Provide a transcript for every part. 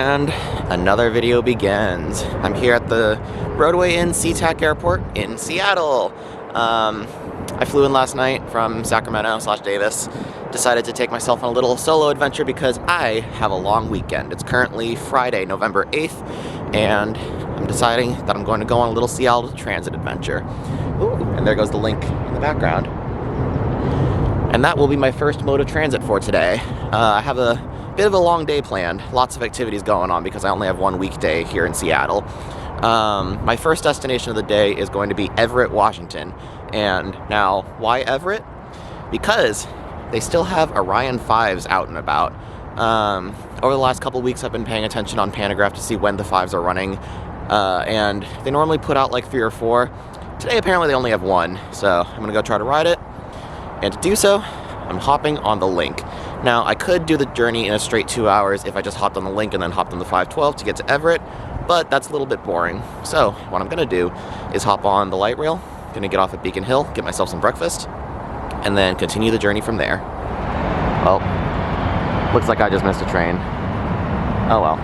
And another video begins. I'm here at the roadway in SeaTac Airport in Seattle. I flew in last night from Sacramento/Davis. Decided to take myself on a little solo adventure because I have a long weekend. It's currently Friday, November 8th, and I'm deciding that I'm going to go on a little Seattle transit adventure. Ooh, and there goes the link in the background. And that will be my first mode of transit for today. I have a bit of a long day planned. Lots of activities going on because I only have one weekday here in Seattle. My first destination of the day is going to be Everett, Washington. And now, why Everett? Because they still have Orion Fives out and about. Over the last couple weeks, I've been paying attention on Pantograph to see when the Fives are running. And they normally put out like 3 or 4. Today, apparently, they only have 1. So I'm going to go try to ride it. And to do so, I'm hopping on the link. Now, I could do the journey in a straight 2 hours if I just hopped on the link and then hopped on the 512 to get to Everett, but that's a little bit boring. So, what I'm going to do is hop on the light rail, going to get off at Beacon Hill, get myself some breakfast, and then continue the journey from there. Well, looks like I just missed a train. Oh well.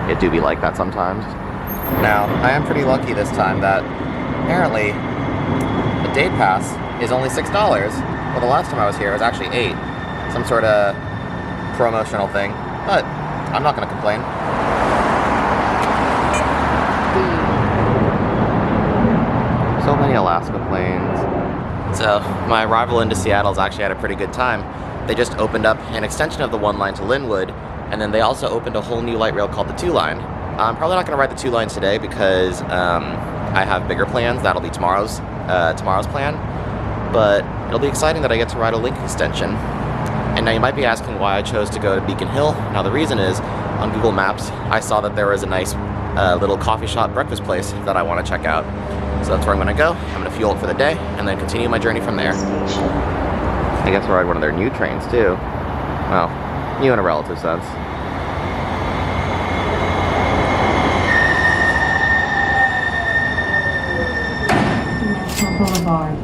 It do be like that sometimes. Now, I am pretty lucky this time that apparently the day pass is only $6. Well, the last time I was here it was actually $8. Some sort of promotional thing, but I'm not going to complain. So many Alaska planes. So my arrival into Seattle's actually had a pretty good time. They just opened up an extension of the 1 line to Lynwood, and then they also opened a whole new light rail called the 2 line. I'm probably not going to ride the 2 lines today because I have bigger plans. That'll be tomorrow's plan. But it'll be exciting that I get to ride a link extension. And now you might be asking why I chose to go to Beacon Hill. Now the reason is, on Google Maps, I saw that there was a nice little coffee shop breakfast place that I want to check out. So that's where I'm going to go. I'm going to fuel it for the day, and then continue my journey from there. I guess I'll ride one of their new trains too. Well, new in a relative sense. National Boulevard.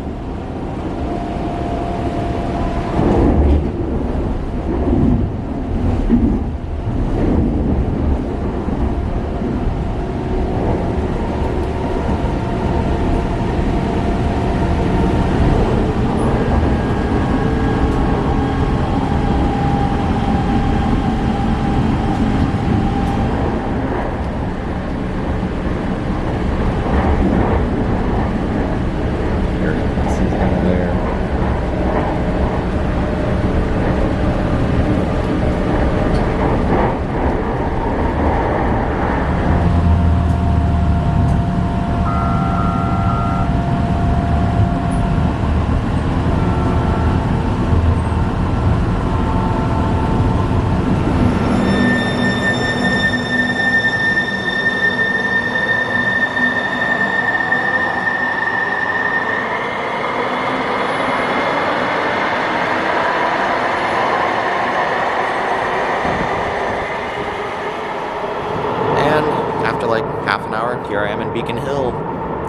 Like half an hour, here I am in Beacon Hill.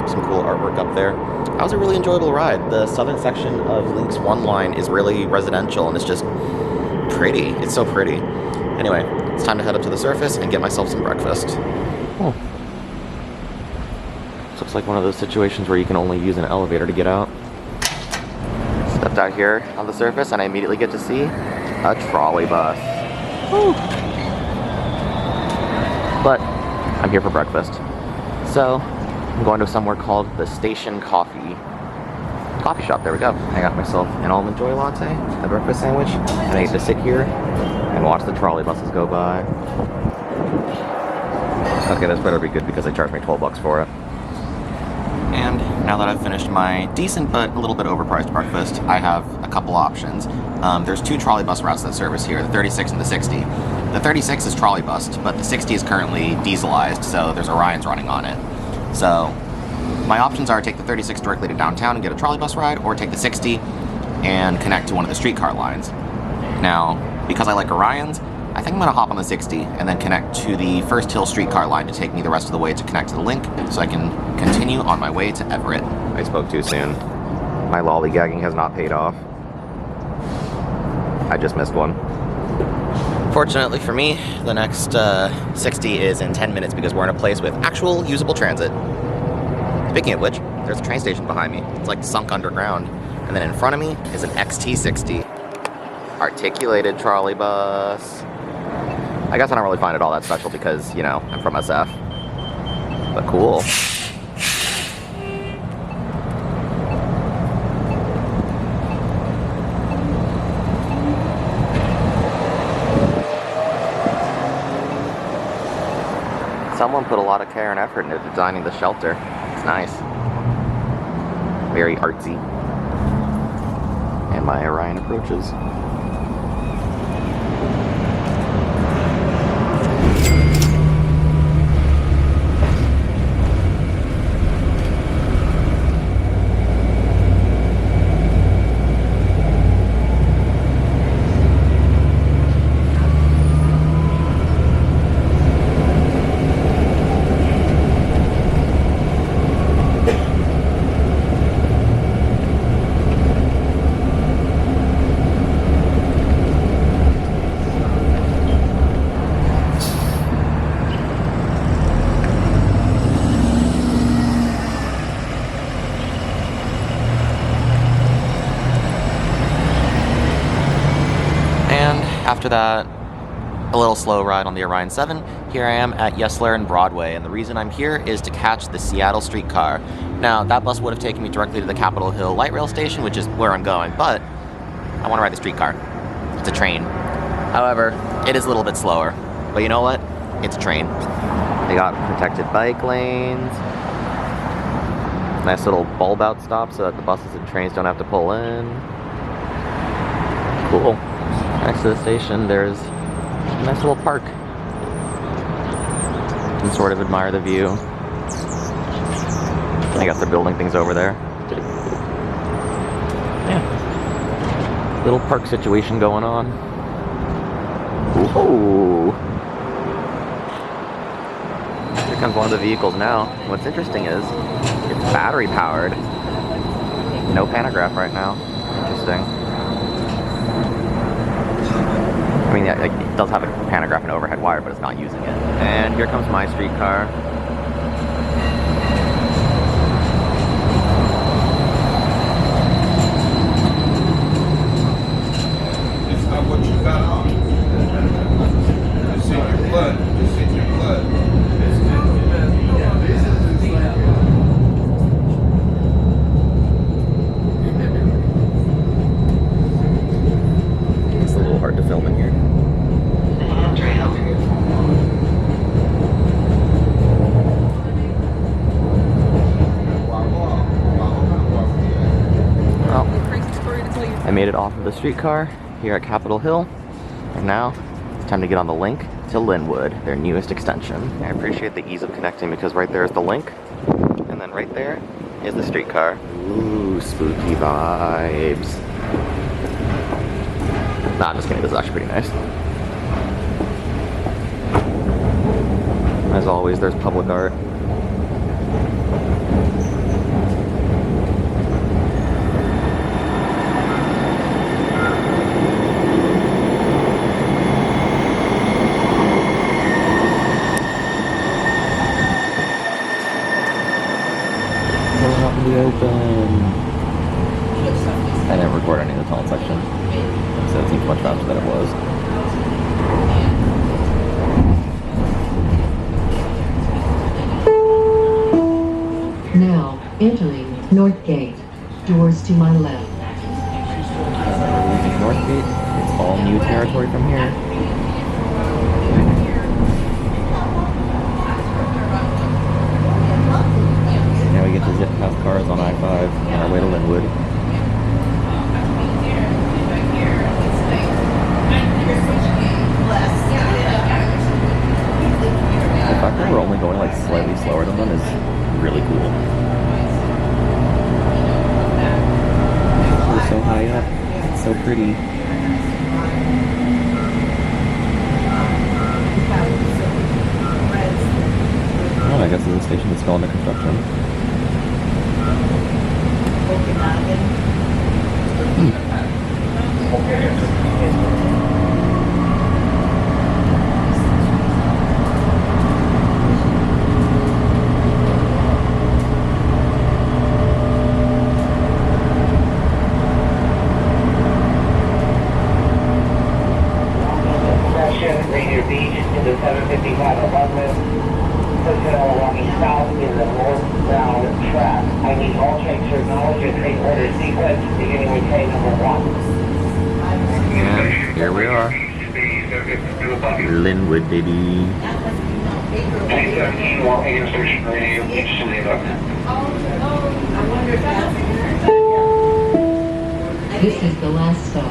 Some cool artwork up there. That was a really enjoyable ride. The southern section of Link's 1 line is really residential and it's just pretty. It's so pretty. Anyway, it's time to head up to the surface and get myself some breakfast. Oh. This looks like one of those situations where you can only use an elevator to get out. Stepped out here on the surface and I immediately get to see a trolley bus. Woo. But I'm here for breakfast. So, I'm going to somewhere called the Station Coffee Shop. There we go. I got myself an almond joy latte, a breakfast sandwich, and I get to sit here and watch the trolley buses go by. Okay, this better be good because they charged me $12 for it. And now that I've finished my decent but a little bit overpriced breakfast, I have a couple options. There's 2 trolley bus routes that service here, the 36 and the 60. The 36 is trolley bused, but the 60 is currently dieselized, so there's Orions running on it. So my options are take the 36 directly to downtown and get a trolley bus ride, or take the 60 and connect to one of the streetcar lines. Now, because I like Orions, I think I'm going to hop on the 60 and then connect to the First Hill streetcar line to take me the rest of the way to connect to the link, so I can continue on my way to Everett. I spoke too soon. My lollygagging has not paid off. I just missed one. Fortunately for me, the next 60 is in 10 minutes because we're in a place with actual usable transit. Speaking of which, there's a train station behind me. It's like sunk underground. And then in front of me is an XT60. Articulated trolley bus. I guess I don't really find it all that special because, you know, I'm from SF. But cool. Someone put a lot of care and effort into designing the shelter. It's nice. Very artsy. And my Orion approaches. After that, a little slow ride on the Orion 7, here I am at Yesler and Broadway, and the reason I'm here is to catch the Seattle streetcar. Now, that bus would have taken me directly to the Capitol Hill light rail station, which is where I'm going, but I want to ride the streetcar. It's a train. However, it is a little bit slower, but you know what? It's a train. They got protected bike lanes, nice little bulb out stop so that the buses and trains don't have to pull in. Cool. Next to the station, there's a nice little park. You can sort of admire the view. I guess they're building things over there. Yeah. Little park situation going on. Ooh. Here comes one of the vehicles now. What's interesting is it's battery powered. No pantograph right now. Interesting. I mean, yeah, it does have a pantograph and overhead wire, but it's not using it. And here comes my streetcar. It's not what you got on. It's in your blood. It's in your blood. It's a little hard to film in here. I made it off of the streetcar here at Capitol Hill, and now it's time to get on the link to Lynwood, their newest extension. I appreciate the ease of connecting because right there is the link, and then right there is the streetcar. Ooh, spooky vibes. Nah, I'm just kidding, this is actually pretty nice. As always, there's public art. Open. I didn't record any of the tunnel section, so it seems much faster than it was. Now, entering North Gate. Doors to my left. We're leaving North Gate. It's all new territory from here. Now we get to zip past cars on I-5 on our way to Lynwood. The fact that we're only going like slightly slower than them is really cool. We're so high up. It's so pretty. Oh, I guess it's a station that's still under construction. Personnel walking south in the northbound track. I need all trains to acknowledge your train order sequence beginning with train number 1. And here we are. Lynwood, baby. This is the last stop.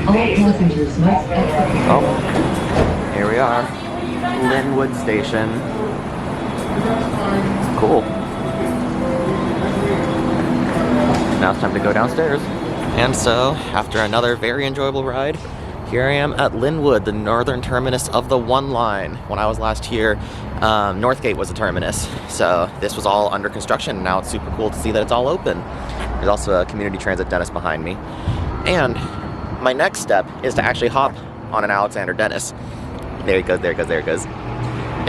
All passengers must exit. Oh, here we are. Lynwood Station. Cool. Now it's time to go downstairs. And so, after another very enjoyable ride, here I am at Lynwood, the northern terminus of the 1 line. When I was last here, Northgate was the terminus. So this was all under construction, and now it's super cool to see that it's all open. There's also a community transit Dennis behind me. And my next step is to actually hop on an Alexander Dennis. There it goes, there it goes, there it goes.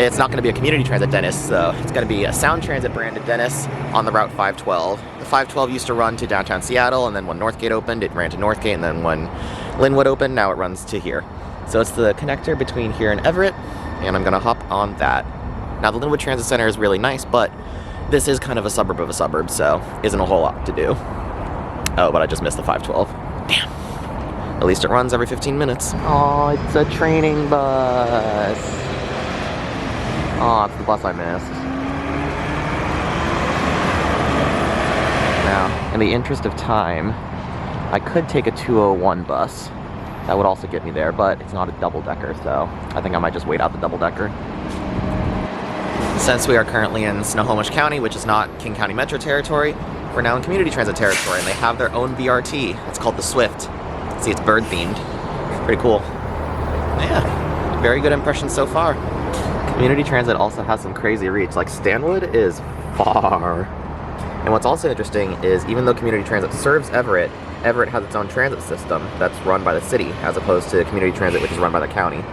It's not going to be a community transit Dennis, so it's going to be a Sound Transit branded Dennis on the Route 512. The 512 used to run to downtown Seattle, and then when Northgate opened, it ran to Northgate, and then when Lynwood opened, now it runs to here. So it's the connector between here and Everett, and I'm going to hop on that. Now the Lynwood Transit Center is really nice, but this is kind of a suburb of a suburb, so isn't a whole lot to do. Oh, but I just missed the 512. Damn. At least it runs every 15 minutes. Oh, it's a training bus. Oh, it's the bus I missed. Now, in the interest of time, I could take a 201 bus. That would also get me there, but it's not a double-decker, so I think I might just wait out the double-decker. Since we are currently in Snohomish County, which is not King County Metro territory, we're now in community transit territory, and they have their own BRT. It's called the Swift. See, it's bird-themed. Pretty cool. Yeah, very good impression so far. Community transit also has some crazy reach. Like, Stanwood is far. And what's also interesting is even though community transit serves Everett, Everett has its own transit system that's run by the city, as opposed to community transit, which is run by the county.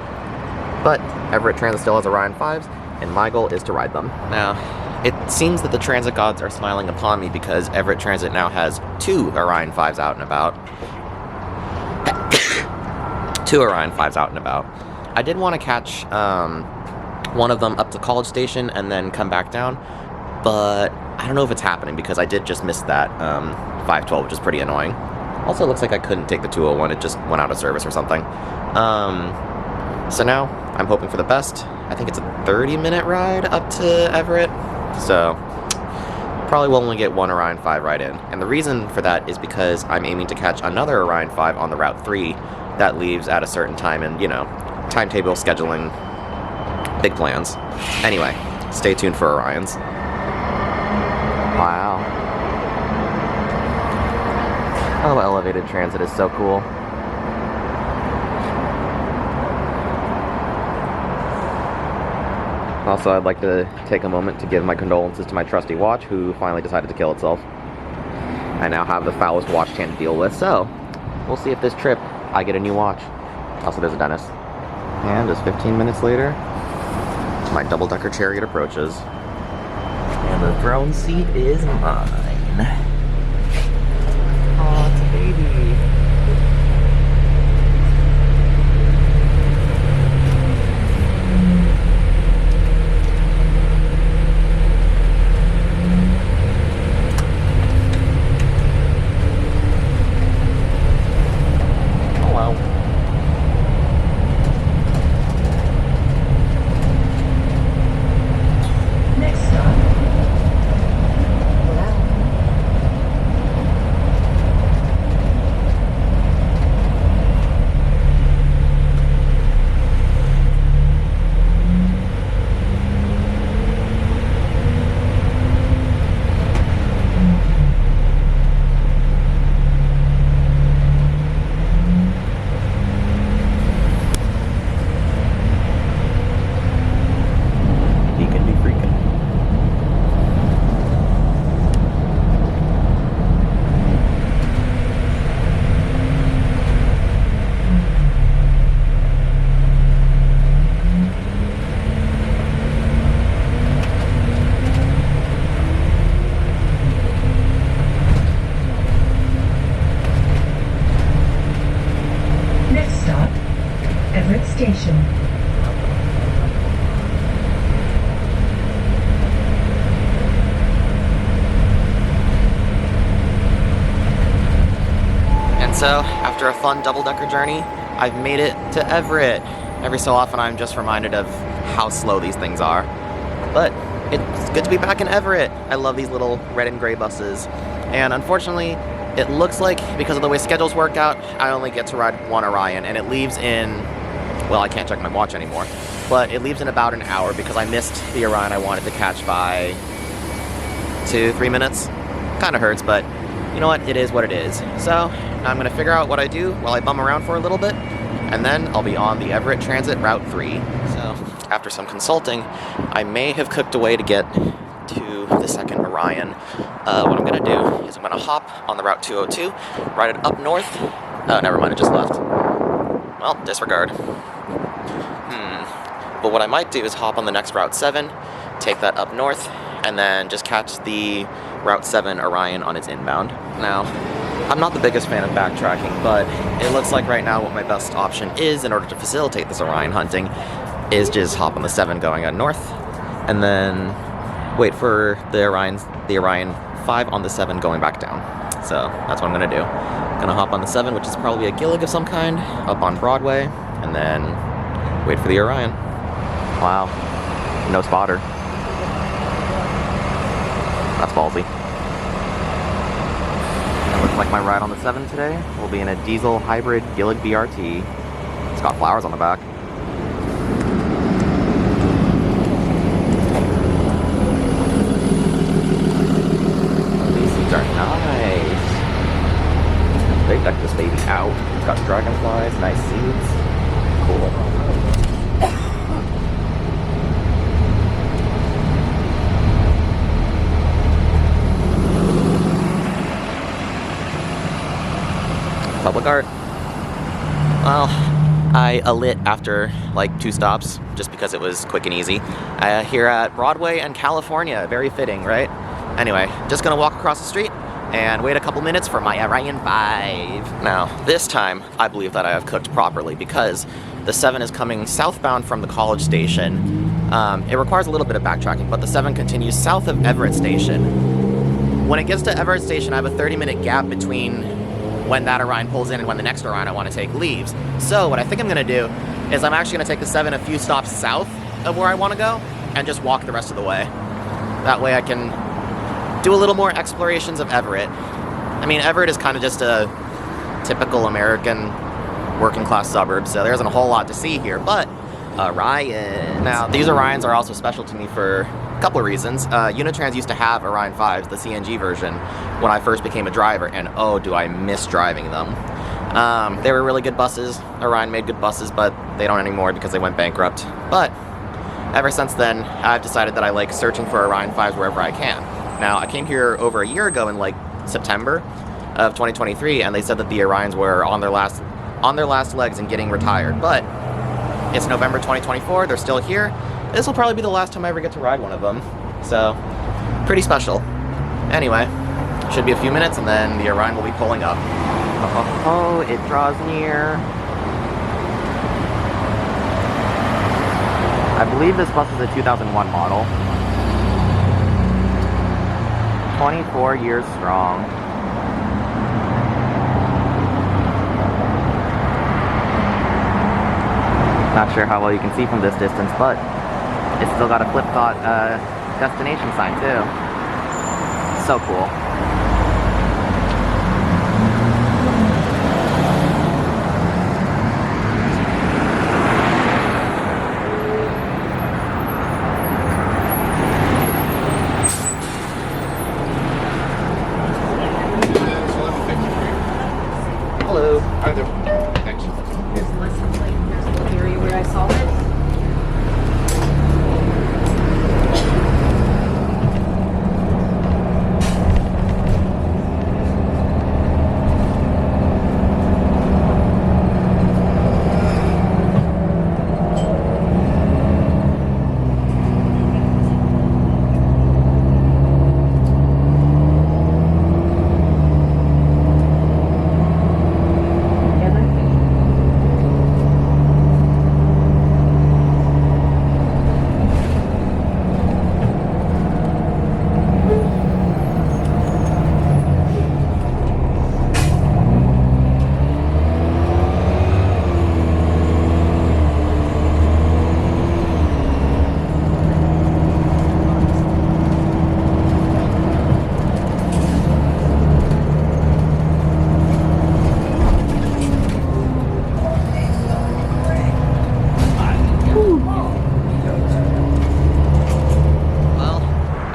But Everett Transit still has Orion Fives, and my goal is to ride them. Now, it seems that the transit gods are smiling upon me because Everett Transit now has 2 Orion Fives out and about. 2 Orion Fives out and about. I did want to catch one of them up to College Station and then come back down, but I don't know if it's happening because I did just miss that 512, which is pretty annoying. Also, it looks like I couldn't take the 201, it just went out of service or something. So now, I'm hoping for the best. I think it's a 30-minute ride up to Everett, so probably will only get 1 Orion 5 ride in. And the reason for that is because I'm aiming to catch another Orion 5 on the Route 3 that leaves at a certain time, and, you know, timetable scheduling, big plans. Anyway, stay tuned for Orions. Wow. Oh, elevated transit is so cool. Also, I'd like to take a moment to give my condolences to my trusty watch, who finally decided to kill itself. I now have the foulest watch chain to deal with, so we'll see if this trip I get a new watch. Also, there's a dentist. And just 15 minutes later, my double-decker chariot approaches. And the throne seat is mine. Oh, it's a baby. So, after a fun double-decker journey, I've made it to Everett. Every so often I'm just reminded of how slow these things are. But it's good to be back in Everett. I love these little red and gray buses. And unfortunately, it looks like, because of the way schedules work out, I only get to ride one Orion, and it leaves in, well, I can't check my watch anymore, but it leaves in about an hour because I missed the Orion I wanted to catch by 2-3 minutes. Kind of hurts, but you know what? It is what it is. So now I'm going to figure out what I do while I bum around for a little bit, and then I'll be on the Everett Transit Route 3. So after some consulting, I may have cooked a way to get to the second Orion. What I'm going to do is I'm going to hop on the Route 202, ride it up north. Oh, never mind, it just left. Well, disregard. But what I might do is hop on the next Route 7, take that up north, and then just catch the Route 7 Orion on its inbound. Now, I'm not the biggest fan of backtracking, but it looks like right now what my best option is in order to facilitate this Orion hunting is just hop on the 7 going on north, and then wait for the Orion 5 on the 7 going back down. So that's what I'm gonna do. Gonna hop on the 7, which is probably a Gillig of some kind, up on Broadway, and then wait for the Orion. Wow, no spotter. That's ballsy. It looks like my ride on the 7 today will be in a diesel hybrid Gillig BRT. It's got flowers on the back. These seats are nice. They decked this baby out. It's got dragonflies, nice seats. Cool. Public art. Well, I lit after like 2 stops just because it was quick and easy. Here at Broadway and California, very fitting, right? Anyway, just gonna walk across the street and wait a couple minutes for my Orion 5. Now, this time, I believe that I have cooked properly because the 7 is coming southbound from the College Station. It requires a little bit of backtracking, but the 7 continues south of Everett Station. When it gets to Everett Station, I have a 30-minute gap between when that Orion pulls in and when the next Orion I want to take leaves. So what I think I'm going to do is I'm actually going to take the 7 a few stops south of where I want to go and just walk the rest of the way. That way I can do a little more explorations of Everett. I mean, Everett is kind of just a typical American working class suburb, so there isn't a whole lot to see here, but Orions. Now, these Orions are also special to me for a couple of reasons. Unitrans used to have Orion 5s, the CNG version, when I first became a driver, and oh, do I miss driving them. They were really good buses. Orion made good buses, but they don't anymore because they went bankrupt. But ever since then, I've decided that I like searching for Orion 5s wherever I can. Now, I came here over a year ago in like September of 2023, and they said that the Orions were on their last legs and getting retired, but it's November 2024, they're still here. This will probably be the last time I ever get to ride one of them, so pretty special. Anyway, should be a few minutes and then the Orion will be pulling up. Oh, it draws near. I believe this bus is a 2001 model. 24 years strong. Not sure how well you can see from this distance, but it's still got a flip-thought destination sign too. So cool. Hello. Hi there. Thanks. Here's the license plate. Here's the area where I saw it.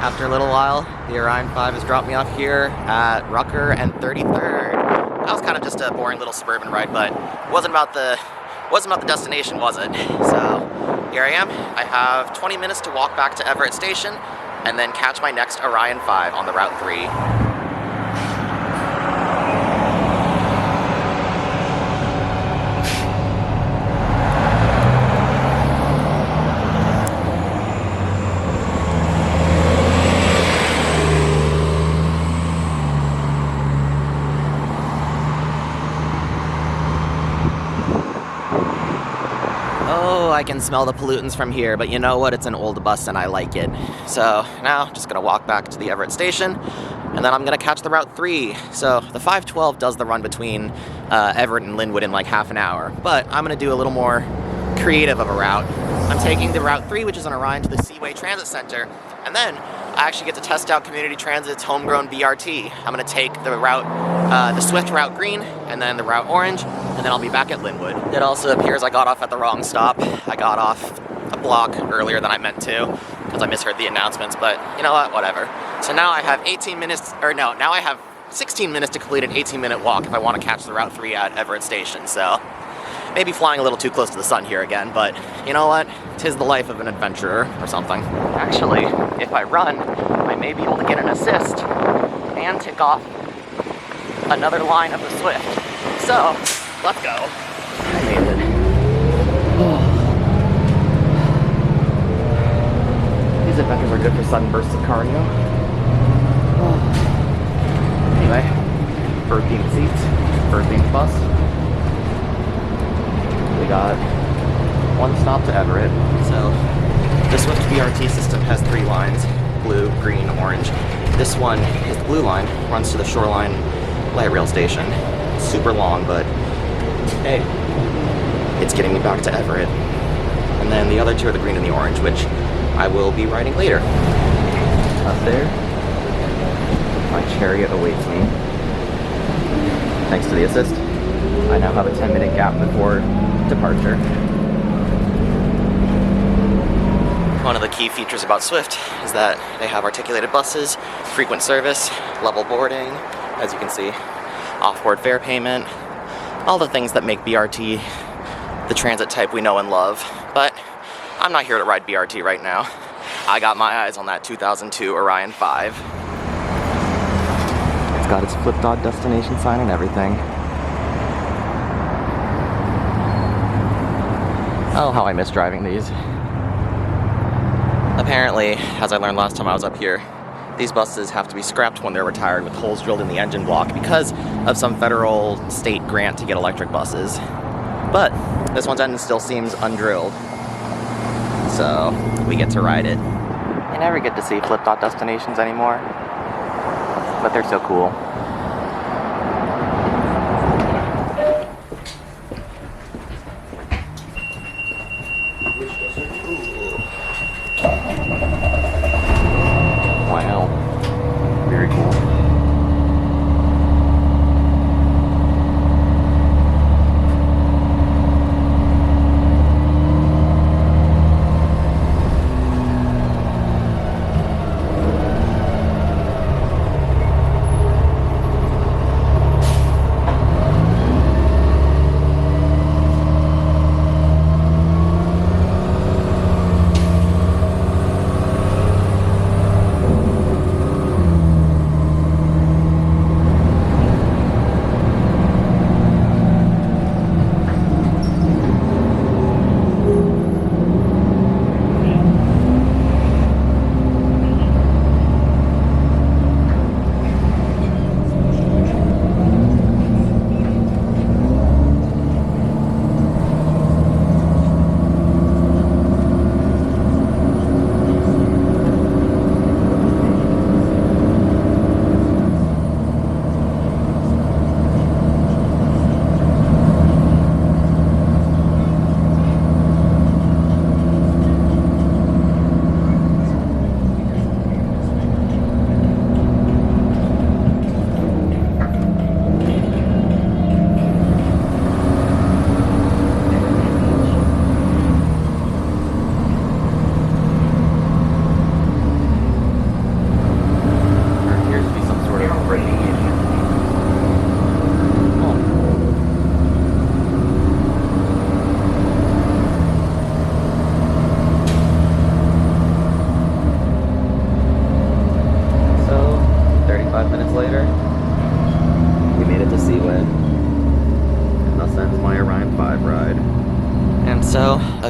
After a little while, the Orion 5 has dropped me off here at Rucker and 33rd. That was kind of just a boring little suburban ride, but it wasn't about the destination, was it? So here I am. I have 20 minutes to walk back to Everett Station and then catch my next Orion 5 on the Route 3. I can smell the pollutants from here, but you know what? It's an old bus and I like it. So now just gonna walk back to the Everett station and then I'm gonna catch the Route 3. So the 512 does the run between Everett and Lynwood in like half an hour, but I'm gonna do a little more creative of a route. I'm taking the Route 3, which is on Orion, to the Seaway Transit Center, and then I actually get to test out Community Transit's homegrown BRT. I'm gonna take the route, the Swift Route Green, and then the Route Orange, and then I'll be back at Lynwood. It also appears I got off at the wrong stop. I got off a block earlier than I meant to, because I misheard the announcements, but you know what, whatever. So now I have 18 minutes, or no, now I have 16 minutes to complete an 18-minute walk if I want to catch the Route 3 at Everett Station, so maybe flying a little too close to the sun here again, but you know what? 'Tis the life of an adventurer or something. Actually, if I run, I may be able to get an assist and tick off another line of the Swift. So, let's go. I made it. These adventures are good for sudden bursts of cardio. Anyway, bird-themed seats, bird-themed bus. We got one stop to Everett. So the Swift BRT system has 3 lines, blue, green, orange. This one is the blue line, runs to the Shoreline light rail station. It's super long, but hey, it's getting me back to Everett. And then the other 2 are the green and the orange, which I will be riding later. Up there, my chariot awaits me. Thanks to the assist, I now have a 10-minute gap before departure. One of the key features about Swift is that they have articulated buses, frequent service, level boarding, as you can see, off-board fare payment, all the things that make BRT the transit type we know and love. But I'm not here to ride BRT right now. I got my eyes on that 2002 Orion 5. It's got its flip dot destination sign and everything. Oh, how I miss driving these. Apparently, as I learned last time I was up here, these buses have to be scrapped when they're retired with holes drilled in the engine block because of some federal state grant to get electric buses. But this one's engine still seems undrilled, so we get to ride it. You never get to see flip dot destinations anymore, but they're so cool. Wow, very cool.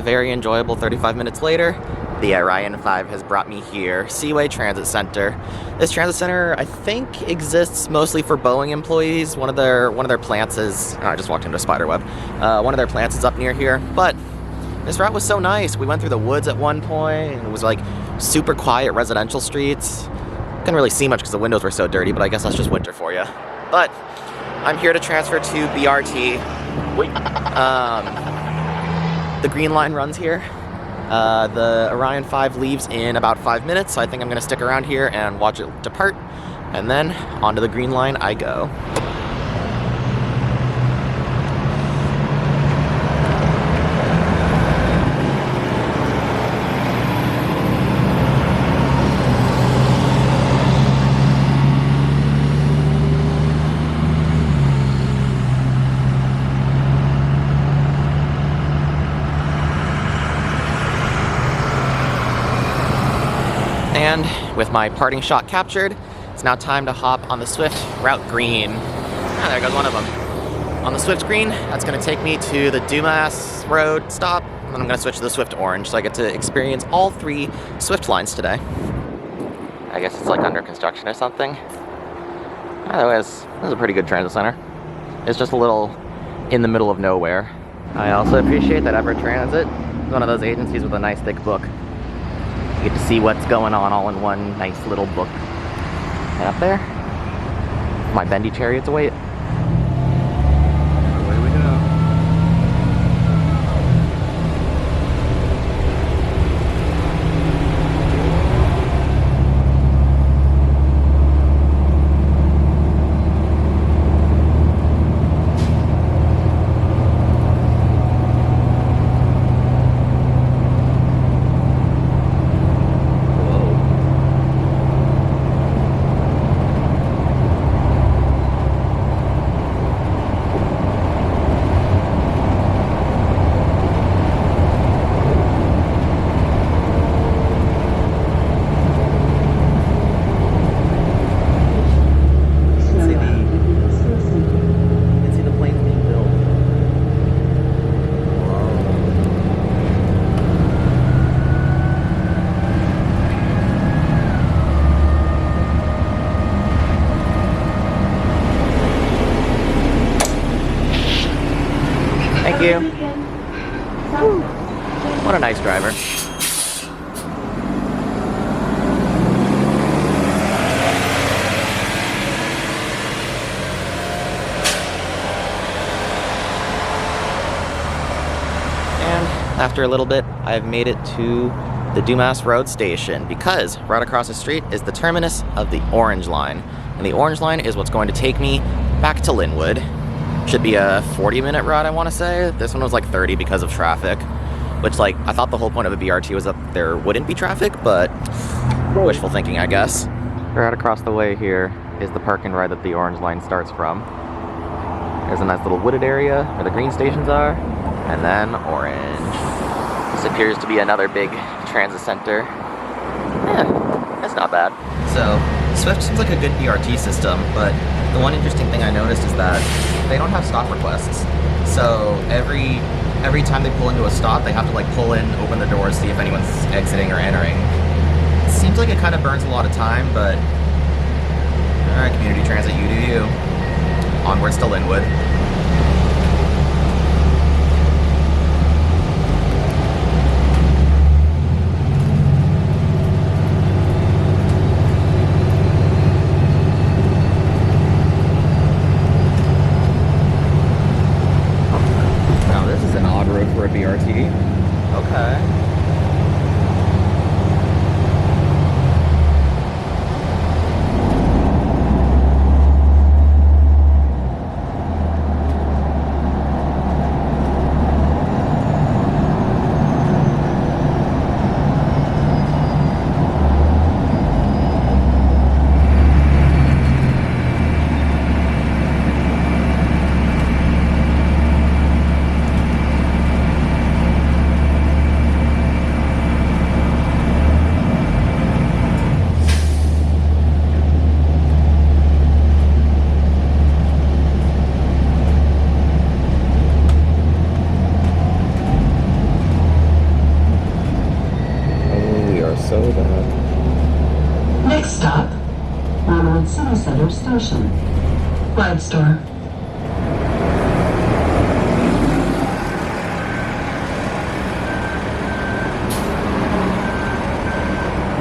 a very enjoyable 35 minutes later, the Orion 5 has brought me here, Seaway Transit Center. This transit center, I think, exists mostly for Boeing employees. One of their plants is, oh, I just walked into a spider web. One of their plants is up near here, but this route was so nice. We went through the woods at one point, and it was like super quiet residential streets. Couldn't really see much because the windows were so dirty, but I guess that's just winter for you. But I'm here to transfer to BRT. Wait. The green line runs here. The Orion 5 leaves in about 5 minutes, so I think I'm gonna stick around here and watch it depart, and then onto the green line I go. And with my parting shot captured, it's now time to hop on the Swift Route Green. Ah, there goes one of them. On the Swift Green, that's gonna take me to the Dumas Road stop, and then I'm gonna switch to the Swift Orange, so I get to experience all 3 Swift lines today. I guess it's like under construction or something. Otherwise, this is a pretty good transit center. It's just a little in the middle of nowhere. I also appreciate that Everett Transit is one of those agencies with a nice thick book. You get to see what's going on all in one nice little book. And up there, my bendy chariots await. Away we go. Thank you. What a nice driver. And after a little bit, I've made it to the Dumas Road station, because right across the street is the terminus of the Orange Line. And the Orange Line is what's going to take me back to Lynwood. Should be a 40-minute ride, I want to say. This one was like 30 because of traffic, which, like, I thought the whole point of a BRT was that there wouldn't be traffic, but wishful thinking, I guess. Right across the way here is the park and ride that the Orange Line starts from. There's a nice little wooded area where the green stations are, and then Orange. This appears to be another big transit center. Yeah, that's not bad. So, Swift seems like a good BRT system, but the one interesting thing I noticed is that they don't have stop requests. So every time they pull into a stop, they have to like pull in, open the doors, see if anyone's exiting or entering. It seems like it kind of burns a lot of time, but alright, community transit, you do you. Onwards to Lynwood. For a BRT. Okay. so bad. Next stop, Lynwood City Center Station. Ride store.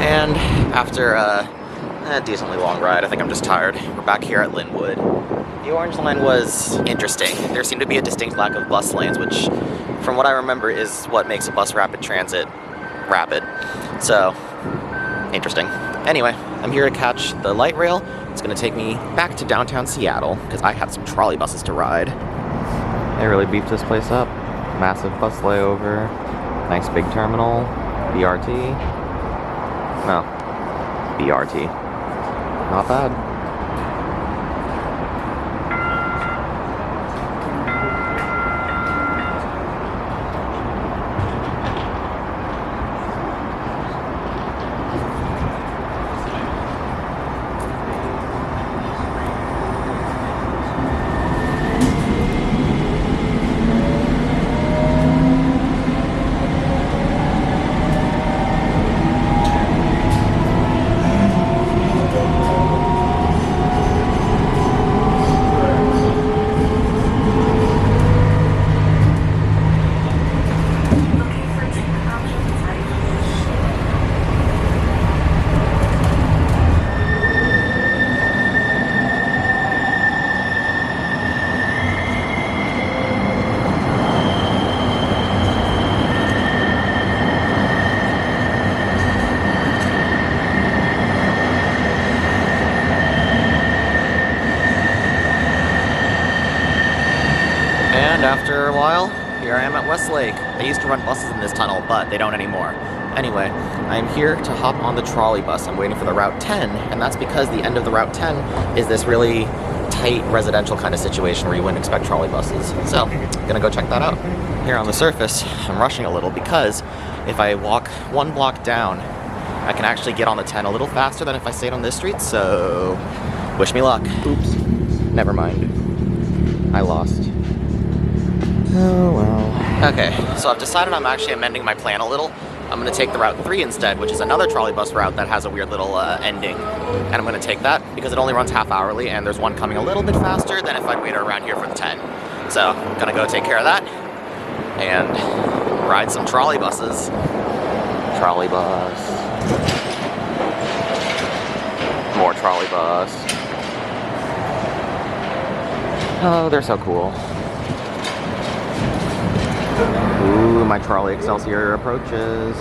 And after a decently long ride, I think I'm just tired, we're back here at Lynwood. The orange line was interesting. There seemed to be a distinct lack of bus lanes, which, from what I remember, is what makes a bus rapid transit rapid. So, interesting. Anyway, I'm here to catch the light rail. It's going to take me back to downtown Seattle, because I have some trolley buses to ride. They really beefed this place up. Massive bus layover, nice big terminal, BRT. No, BRT. Not bad. And after a while, here I am at Westlake. They used to run buses in this tunnel, but they don't anymore. Anyway, I'm here to hop on the trolley bus. I'm waiting for the Route 10, and that's because the end of the Route 10 is this really tight residential kind of situation where you wouldn't expect trolley buses. So, gonna go check that out. Here on the surface, I'm rushing a little because if I walk one block down, I can actually get on the 10 a little faster than if I stayed on this street, so wish me luck. Oops, never mind. I lost. Oh well. Okay, so I've decided I'm actually amending my plan a little. I'm going to take the Route 3 instead, which is another trolley bus route that has a weird little ending. And I'm going to take that because it only runs half-hourly, and there's one coming a little bit faster than if I'd waited around here for the 10. So, I'm going to go take care of that and ride some trolley buses. Trolley bus. More trolley bus. Oh, they're so cool. Ooh, my trolley Excelsior approaches.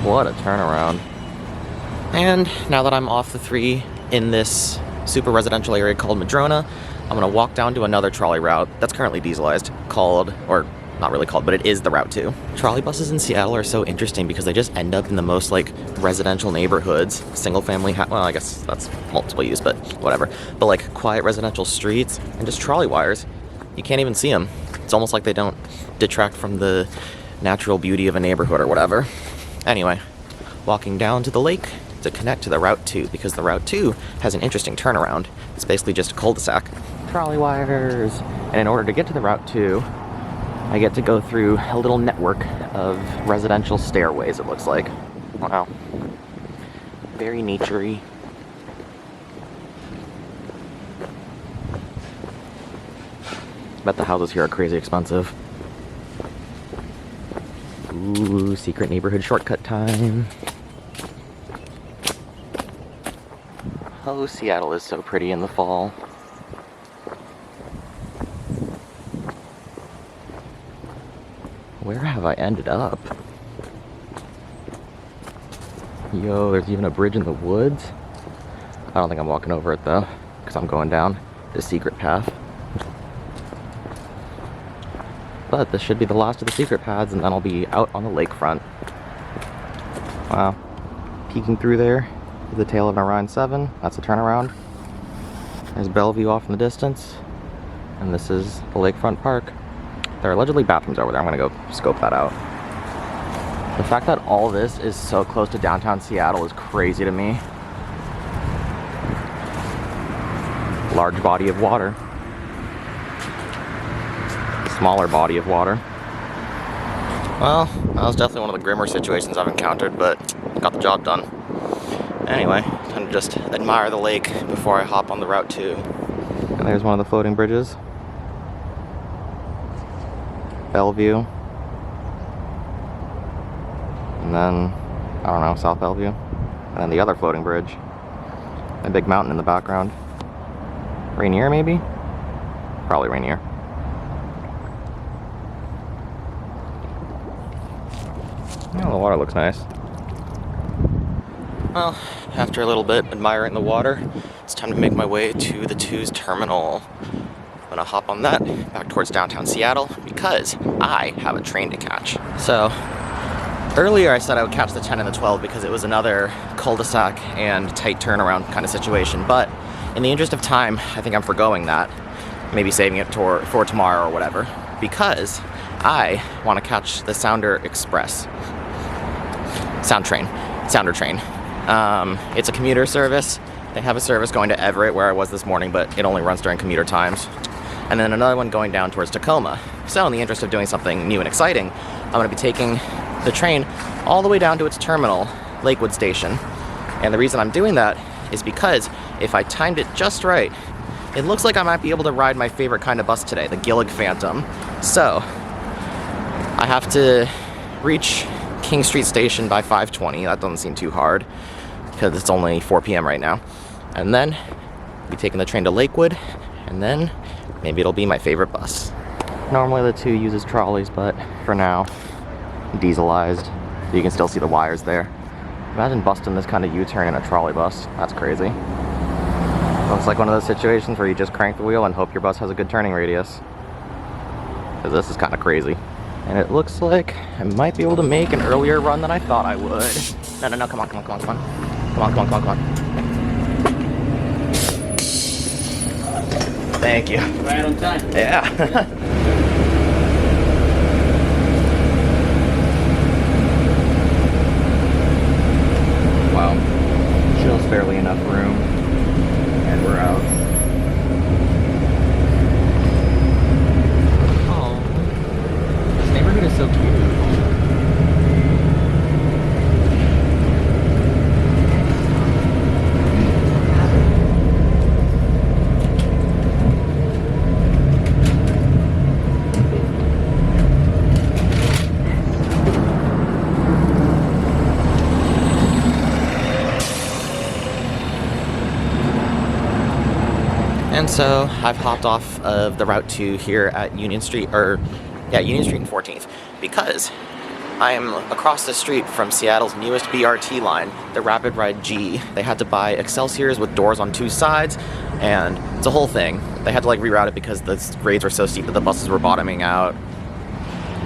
What a turnaround. And now that I'm off the 3 in this super residential area called Madrona, I'm gonna walk down to another trolley route that's currently dieselized called, or not really called, but it is the Route 2. Trolley buses in Seattle are so interesting because they just end up in the most like residential neighborhoods, single family, well, I guess that's multiple use, but whatever. But like quiet residential streets and just trolley wires. You can't even see them. It's almost like they don't detract from the natural beauty of a neighborhood or whatever. Anyway, walking down to the lake to connect to the Route 2 because the Route 2 has an interesting turnaround. It's basically just a cul-de-sac. Trolley wires. And in order to get to the Route 2, I get to go through a little network of residential stairways, it looks like. Wow. Very nature-y. Bet the houses here are crazy expensive. Ooh, secret neighborhood shortcut time. Oh, Seattle is so pretty in the fall. Where have I ended up? Yo, there's even a bridge in the woods. I don't think I'm walking over it though, because I'm going down this secret path. But this should be the last of the secret paths, and then I'll be out on the lakefront. Wow. Peeking through there is the tail of an Orion 7. That's a turnaround. There's Bellevue off in the distance. And this is the lakefront park. There are allegedly bathrooms over there. I'm gonna go scope that out. The fact that all this is so close to downtown Seattle is crazy to me. Large body of water. Smaller body of water. Well, that was definitely one of the grimmer situations I've encountered, but got the job done. Anyway, time to just admire the lake before I hop on the Route 2. And there's one of the floating bridges. Bellevue. And then, I don't know, South Bellevue. And then the other floating bridge. A big mountain in the background. Rainier, maybe? Probably Rainier. Oh, the water looks nice. Well, after a little bit admiring the water, it's time to make my way to the 2's terminal. I'm gonna hop on that back towards downtown Seattle because I have a train to catch. So, earlier I said I would catch the 10 and the 12 because it was another cul-de-sac and tight turnaround kind of situation, but in the interest of time, I think I'm forgoing that. Maybe saving it for tomorrow or whatever, because I want to catch the Sounder train. It's a commuter service. They have a service going to Everett, where I was this morning, but it only runs during commuter times. And then another one going down towards Tacoma. So in the interest of doing something new and exciting, I'm going to be taking the train all the way down to its terminal, Lakewood Station. And the reason I'm doing that is because if I timed it just right, it looks like I might be able to ride my favorite kind of bus today, the Gillig Phantom. So I have to reach King Street Station by 5:20. That doesn't seem too hard because it's only 4 p.m. right now. And then I'll be taking the train to Lakewood, and then maybe it'll be my favorite bus. Normally the 2 uses trolleys, but for now, dieselized. You can still see the wires there. Imagine busting this kind of U-turn in a trolley bus. That's crazy. Looks like one of those situations where you just crank the wheel and hope your bus has a good turning radius. Because this is kind of crazy. And it looks like I might be able to make an earlier run than I thought I would. No, come on. Come on. Thank you. Right on time. Yeah. Wow. Just barely enough room. And we're out. Oh. This neighborhood is so cute. And so I've hopped off of the Route 2 here at Union Street and 14th, because I am across the street from Seattle's newest BRT line, the Rapid Ride G. They had to buy Excelsiors with doors on 2 sides, and it's a whole thing. They had to reroute it because the grades were so steep that the buses were bottoming out.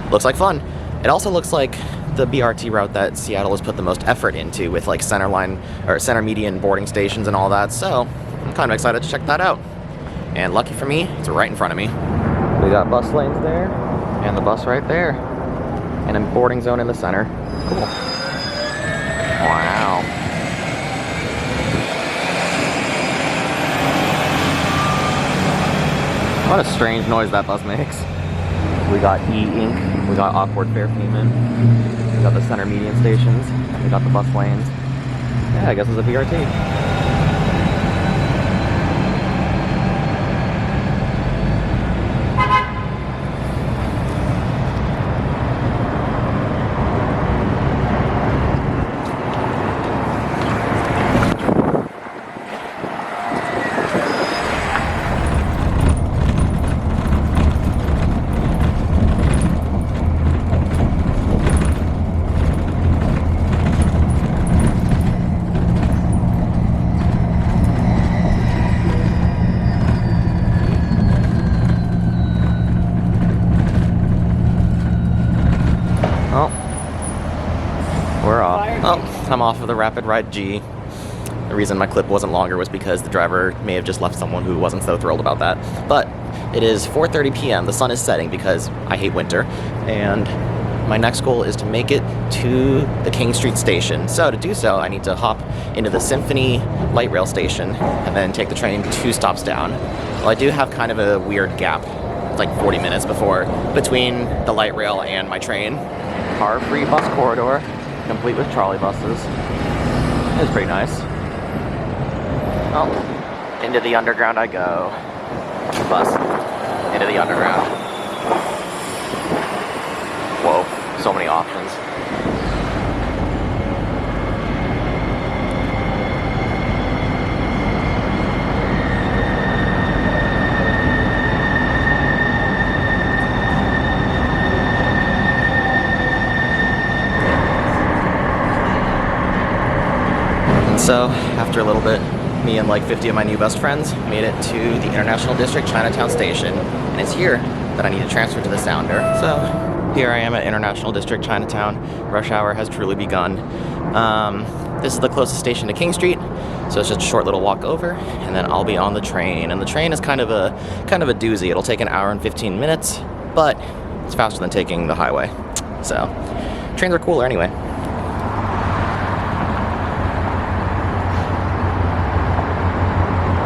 Looks like fun. It also looks like the BRT route that Seattle has put the most effort into, with center line or center median boarding stations and all that. So I'm kind of excited to check that out. And lucky for me, it's right in front of me. We got bus lanes there, and the bus right there, and a boarding zone in the center. Cool. Wow. What a strange noise that bus makes. We got E-Ink, we got awkward fare payment, we got the center median stations, and we got the bus lanes. Yeah, I guess it's a BRT. I'm off of the Rapid Ride G. The reason my clip wasn't longer was because the driver may have just left someone who wasn't so thrilled about that. But it is 4:30 p.m. The sun is setting because I hate winter. And my next goal is to make it to the King Street station. So to do so, I need to hop into the Symphony light rail station and then take the train 2 stops down. Well, I do have kind of a weird gap. It's like 40 minutes between the light rail and my train. Car-free bus corridor, complete with trolley buses. It's pretty nice. Oh, into the underground I go. Bus, into the underground. Whoa, so many options. And so, after a little bit, me and like 50 of my new best friends made it to the International District Chinatown Station, and it's here that I need to transfer to the Sounder. So here I am at International District Chinatown. Rush hour has truly begun. This is the closest station to King Street, so it's just a short little walk over, and then I'll be on the train. And the train is kind of a doozy. It'll take an hour and 15 minutes, but it's faster than taking the highway. So trains are cooler anyway.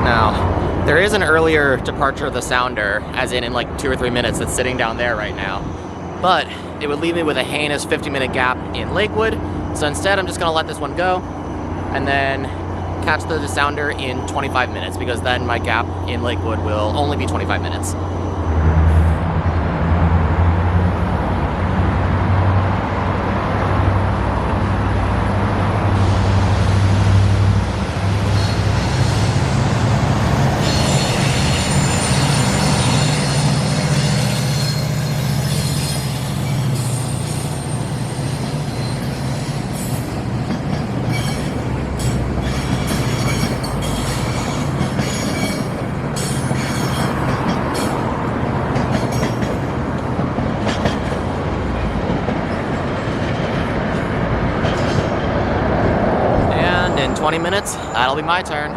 Now, there is an earlier departure of the Sounder, as in like 2 or 3 minutes, that's sitting down there right now. But it would leave me with a heinous 50-minute gap in Lakewood. So instead, I'm just gonna let this one go and then catch the Sounder in 25 minutes, because then my gap in Lakewood will only be 25 minutes. In 20 minutes, that'll be my turn.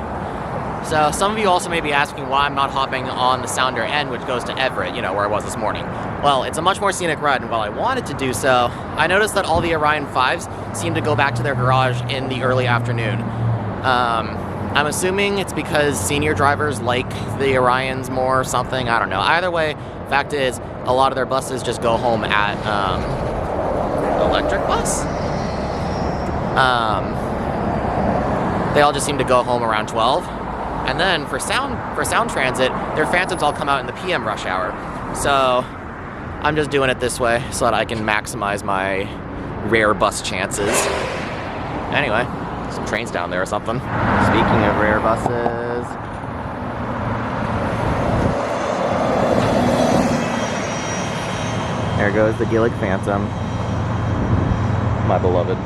So some of you also may be asking why I'm not hopping on the Sounder N, which goes to Everett, you know, where I was this morning. Well, it's a much more scenic ride, and while I wanted to do so, I noticed that all the Orion Fives seem to go back to their garage in the early afternoon. I'm assuming it's because senior drivers like the Orions more or something, I don't know. Either way, fact is, a lot of their buses just go home at, electric bus? They all just seem to go home around 12. And then for sound transit, their Phantoms all come out in the PM rush hour. So I'm just doing it this way so that I can maximize my rare bus chances. Anyway, some trains down there or something. Speaking of rare buses, there goes the Gillig Phantom, my beloved.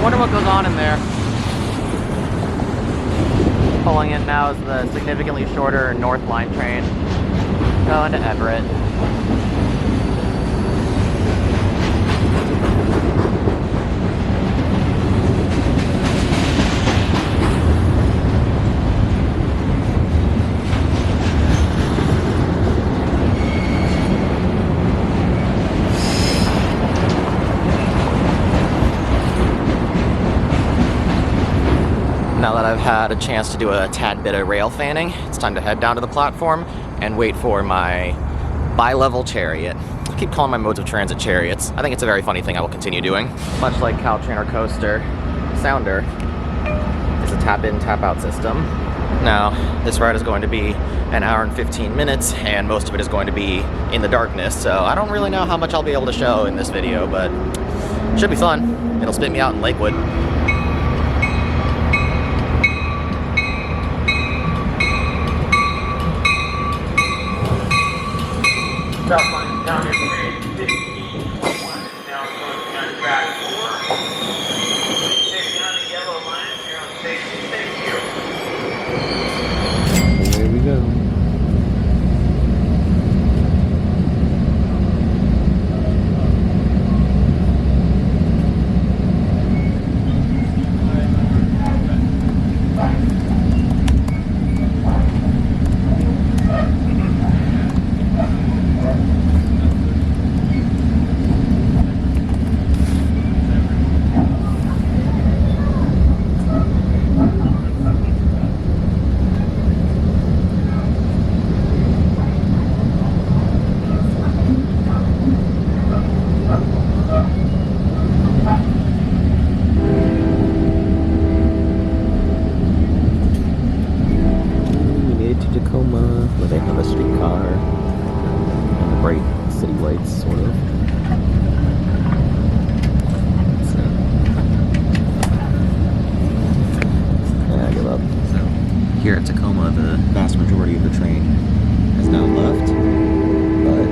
Wonder what goes on in there. Pulling in now is the significantly shorter North Line train going to Everett. Now that I've had a chance to do a tad bit of rail fanning, it's time to head down to the platform and wait for my bi-level chariot. I keep calling my modes of transit chariots. I think it's a very funny thing I will continue doing. Much like Caltrain or Coaster, Sounder is a tap-in, tap-out system. Now, this ride is going to be an hour and 15 minutes, and most of it is going to be in the darkness, so I don't really know how much I'll be able to show in this video, but it should be fun. It'll spit me out in Lakewood. So, Now it's train 51 is now approaching on track 4. Take down the yellow line here on station. Thank you. There we go. Tacoma, where they have a streetcar and bright city lights, sort of. So, yeah, I give up. So, here at Tacoma, the vast majority of the train has now left, but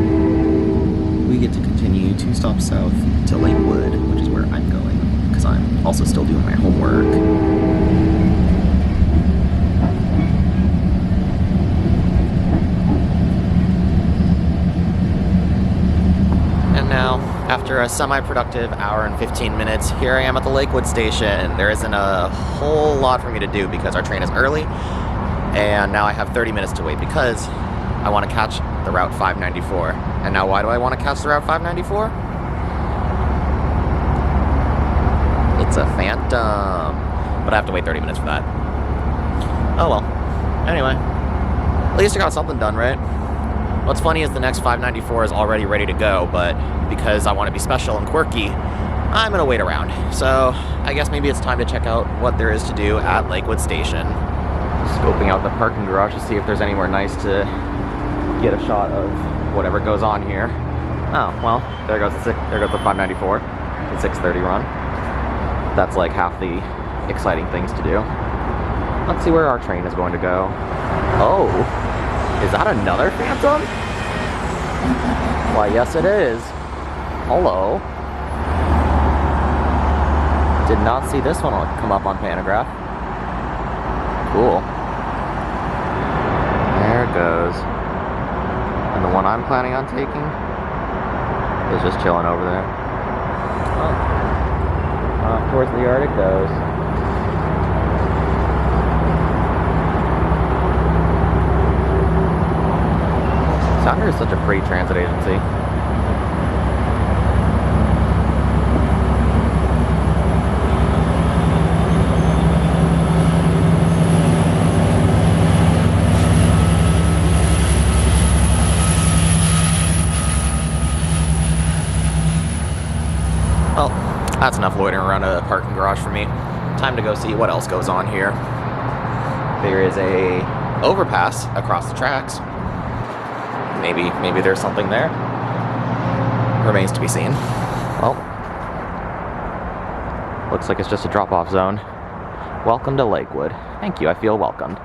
we get to continue 2 stops south to Lakewood, which is where I'm going, because I'm also still doing my homework. Now, after a semi-productive hour and 15 minutes, here I am at the Lakewood station. There isn't a whole lot for me to do because our train is early, and now I have 30 minutes to wait because I want to catch the Route 594. And now why do I want to catch the Route 594? It's a Phantom, but I have to wait 30 minutes for that. Oh well. Anyway, at least I got something done, right? What's funny is the next 594 is already ready to go, but because I want to be special and quirky, I'm going to wait around. So I guess maybe it's time to check out what there is to do at Lakewood Station. Scoping out the parking garage to see if there's anywhere nice to get a shot of whatever goes on here. Oh, well, there goes the 594, the 6:30 run. That's like half the exciting things to do. Let's see where our train is going to go. Oh! Is that another Phantom? Why, yes it is. Hello. Did not see this one come up on Pantograph. Cool. There it goes. And the one I'm planning on taking is just chilling over there. Oh. Off towards the yard it goes. Sounder is such a pretty transit agency. Well, that's enough loitering around a parking garage for me. Time to go see what else goes on here. There is a overpass across the tracks. Maybe there's something there. Remains to be seen. Well, looks like it's just a drop-off zone. Welcome to Lakewood. Thank you, I feel welcomed.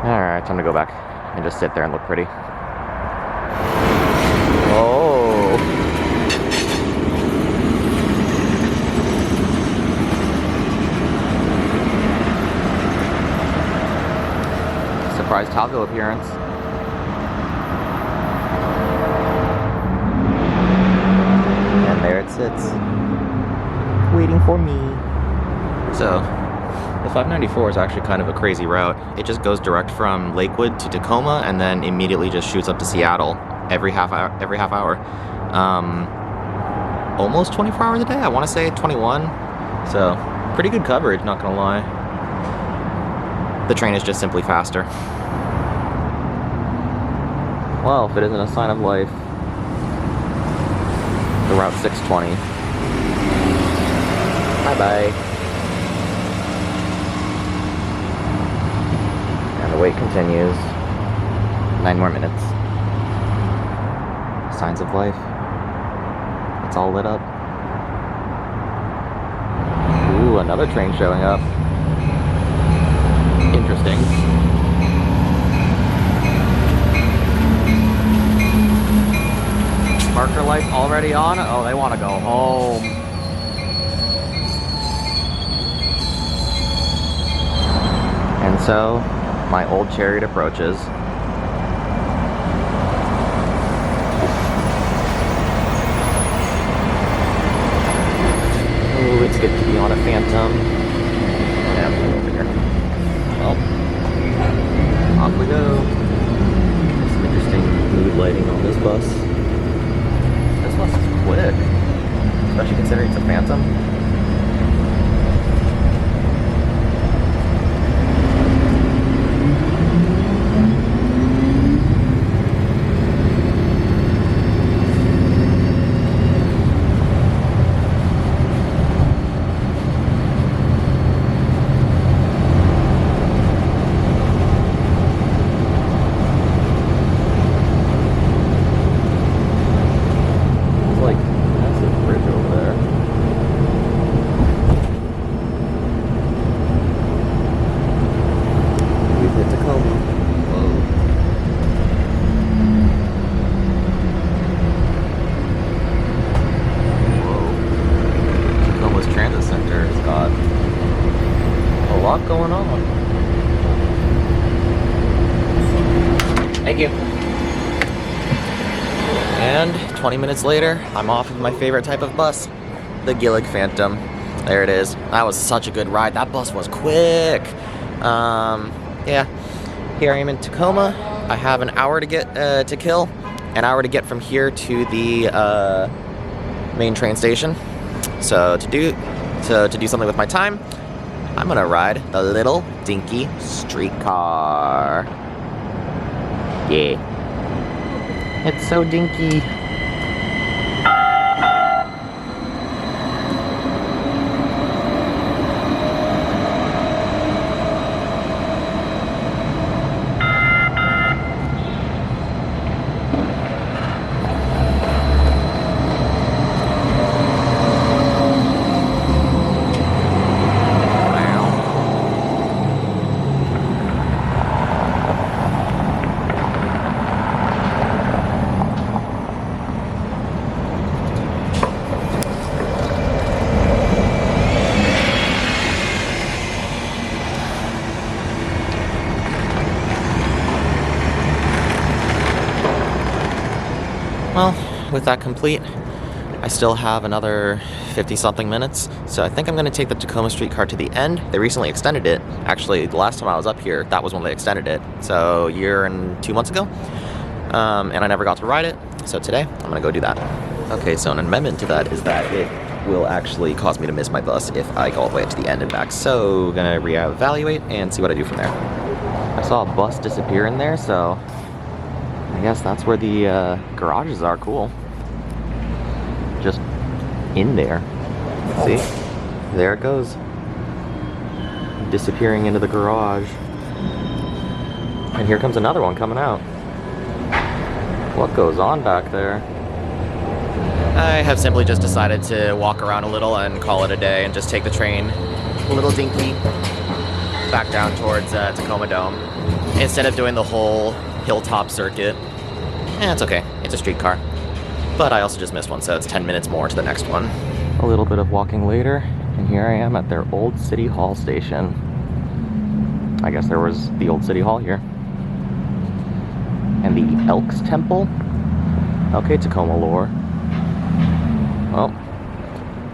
Alright, time to go back and just sit there and look pretty. Oh! Surprise Talgo appearance. There it sits, waiting for me. So, the 594 is actually kind of a crazy route. It just goes direct from Lakewood to Tacoma and then immediately just shoots up to Seattle every half hour. Almost 24 hours a day, I want to say 21. So, pretty good coverage, not gonna lie. The train is just simply faster. Well, if it isn't a sign of life. The Route 620. Bye-bye. And the wait continues. 9 more minutes. Signs of life. It's all lit up. Ooh, another train showing up. Interesting. Marker lights already on? Oh, they want to go home. And so, my old chariot approaches. Ooh, it's good to be on a Phantom. Yeah, I'm over here. Well, off we go. Some interesting mood lighting on this bus. This bus is quick, especially considering it's a Phantom. Going on. Thank you. And 20 minutes later, I'm off with my favorite type of bus, the Gillig Phantom. There it is. That was such a good ride. That bus was quick. Yeah. Here I am in Tacoma. I have an hour to get to kill, an hour to get from here to the main train station. So to do something with my time, I'm gonna ride the little dinky streetcar. Yeah. It's so dinky. Well, with that complete, I still have another 50-something minutes, so I think I'm going to take the Tacoma streetcar to the end. They recently extended it. Actually, the last time I was up here, that was when they extended it, so a year and 2 months ago, and I never got to ride it, so today I'm going to go do that. Okay, so an amendment to that is that it will actually cause me to miss my bus if I go all the way to the end and back, so I'm going to reevaluate and see what I do from there. I saw a bus disappear in there, so I guess that's where the garages are. Cool. Just in there. See? There it goes. Disappearing into the garage. And here comes another one coming out. What goes on back there? I have simply just decided to walk around a little and call it a day and just take the train, a little dinky, back down towards Tacoma Dome. Instead of doing the whole hilltop circuit. It's okay, it's a streetcar. But I also just missed one, so it's 10 minutes more to the next one. A little bit of walking later, and here I am at their old City Hall station. I guess there was the old City Hall here. And the Elks Temple. Okay, Tacoma lore. Well,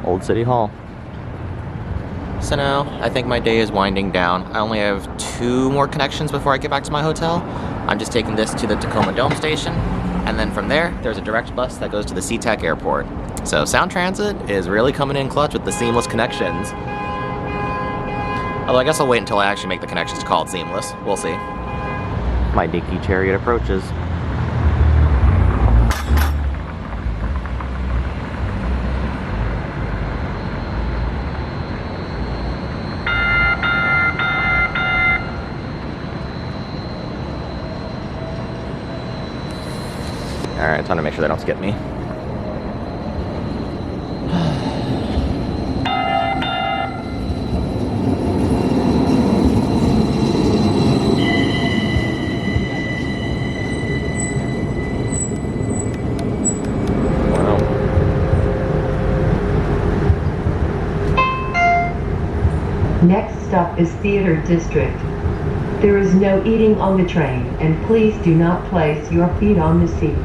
old City Hall. So now, I think my day is winding down. I only have 2 more connections before I get back to my hotel. I'm just taking this to the Tacoma Dome station, and then from there, there's a direct bus that goes to the SeaTac Airport. So Sound Transit is really coming in clutch with the seamless connections. Although I guess I'll wait until I actually make the connections to call it seamless. We'll see. My dinky chariot approaches. Alright, time to make sure they don't skip me. Next stop is Theater District. There is no eating on the train, and please do not place your feet on the seats.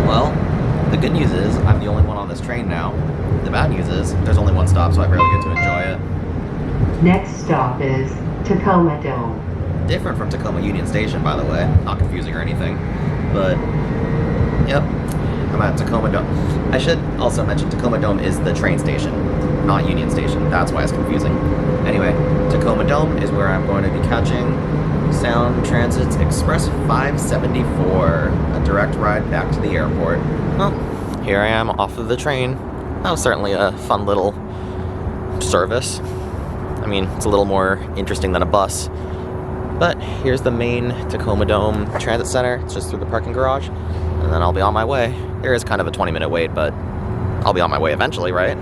Well, the good news is I'm the only one on this train now. The bad news is there's only one stop, so I barely get to enjoy it. Next stop is Tacoma Dome. Different from Tacoma Union Station, by the way. Not confusing or anything. But, yep, I'm at Tacoma Dome. I should also mention Tacoma Dome is the train station, not Union Station. That's why it's confusing. Anyway, Tacoma Dome is where I'm going to be catching Sound Transit's Express 574, a direct ride back to the airport. Well, here I am off of the train. That was certainly a fun little service. I mean, it's a little more interesting than a bus. But here's the main Tacoma Dome Transit Center. It's just through the parking garage. And then I'll be on my way. There is kind of a 20-minute wait, but I'll be on my way eventually, right?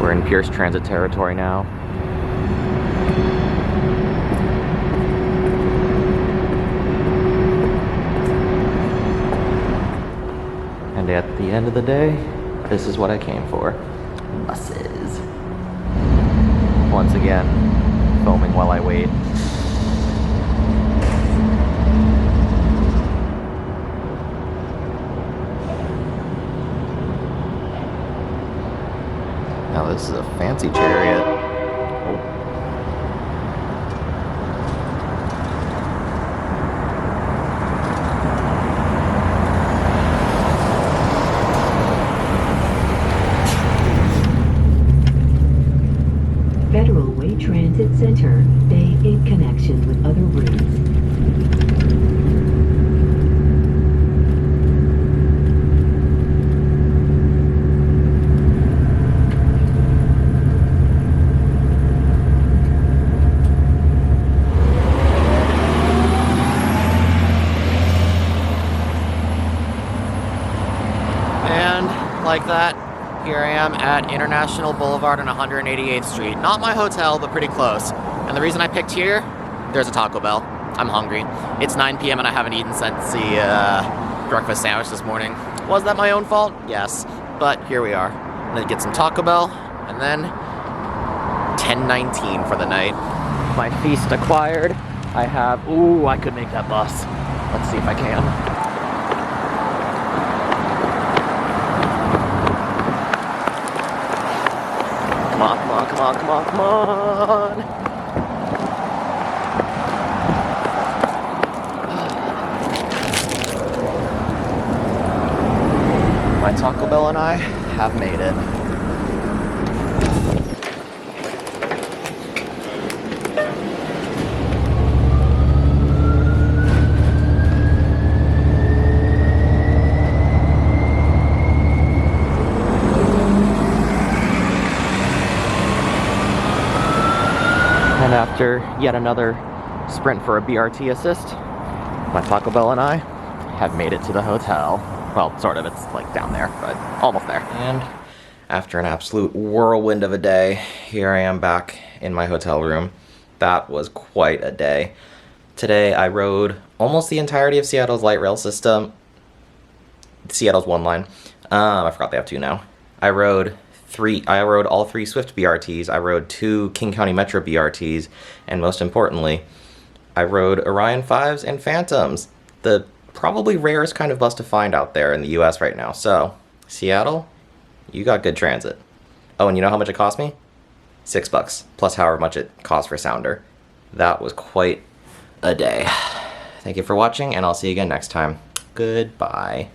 We're in Pierce Transit territory now. And at the end of the day, this is what I came for. Buses. Once again, foaming while I wait. Now this is a fancy chariot. Oh. Federal Way Transit Center, Bay in connection with other routes. And like that, here I am at International Boulevard on 188th Street. Not my hotel, but pretty close. And the reason I picked here, there's a Taco Bell. I'm hungry. It's 9 p.m. and I haven't eaten since the breakfast sandwich this morning. Was that my own fault? Yes. But here we are. I'm gonna get some Taco Bell, and then 10:19 for the night. My feast acquired. I have, ooh, I could make that bus. Let's see if I can. Come on, come on, come on, come on, come on! My Taco Bell and I have made it. And after yet another sprint for a BRT assist, my Taco Bell and I have made it to the hotel. Well, sort of, it's like down there, but almost there. And after an absolute whirlwind of a day, here I am back in my hotel room. That was quite a day. Today I rode almost the entirety of Seattle's light rail system. Seattle's one line. I forgot they have two now. I rode all three Swift BRTs, I rode 2 King County Metro BRTs, and most importantly, I rode Orion Fives and Phantoms, the probably rarest kind of bus to find out there in the US right now. So, Seattle, you got good transit. Oh, and you know how much it cost me? $6, plus however much it cost for Sounder. That was quite a day. Thank you for watching, and I'll see you again next time. Goodbye.